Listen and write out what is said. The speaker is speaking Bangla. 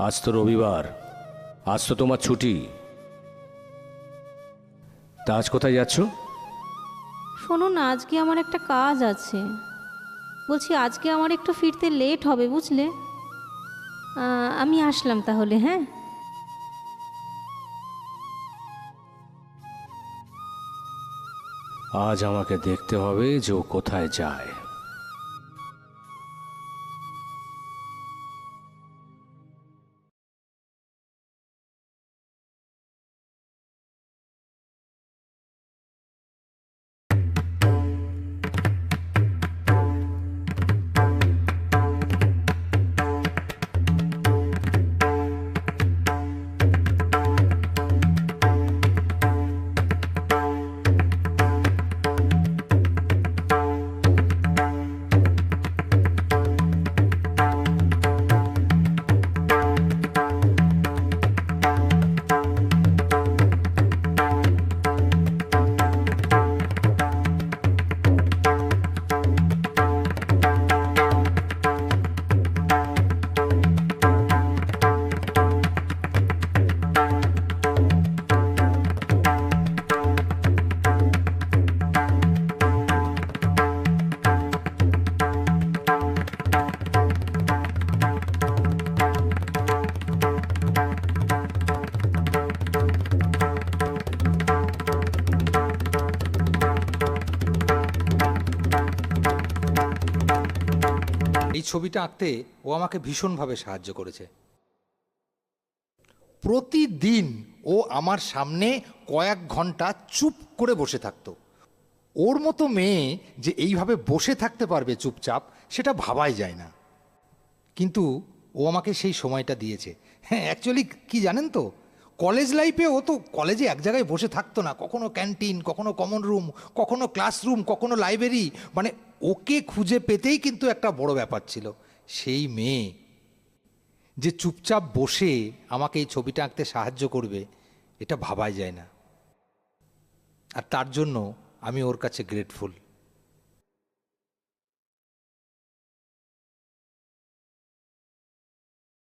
আজ তো রবিবার, আজ তো তোমার ছুটি। তা আজ কোথায় যাচ্ছ? শোনো না, আজকে আমার একটা কাজ আছে। বলছি আজকে আমার একটু ফিরতে লেট হবে, বুঝলে? আমি আসলাম তাহলে, হ্যাঁ? আজ আমাকে দেখতে হবে যে ও কোথায় যায়। এই ছবিটা আঁকতে ও আমাকে ভীষণভাবে সাহায্য করেছে। প্রতিদিন ও আমার সামনে কয়েক ঘন্টা চুপ করে বসে থাকতো। ওর মতো মেয়ে যে এইভাবে বসে থাকতে পারবে চুপচাপ, সেটা ভাবাই যায় না। কিন্তু ও আমাকে সেই সময়টা দিয়েছে। হ্যাঁ, অ্যাকচুয়ালি কি জানেন তো, কলেজ লাইফে ও তো কলেজে এক জায়গায় বসে থাকতো না। কখনো ক্যান্টিন, কখনো কমন রুম, কখনো ক্লাসরুম, কখনো লাইব্রেরি। মানে ওকে খুঁজে পেতেই কিন্তু একটা বড় ব্যাপার ছিল। সেই মেয়ে যে চুপচাপ বসে আমাকে এই ছবিটা আঁকতে সাহায্য করবে, এটা ভাবাই যায় না। আর তার জন্য আমি ওর কাছে গ্রেটফুল।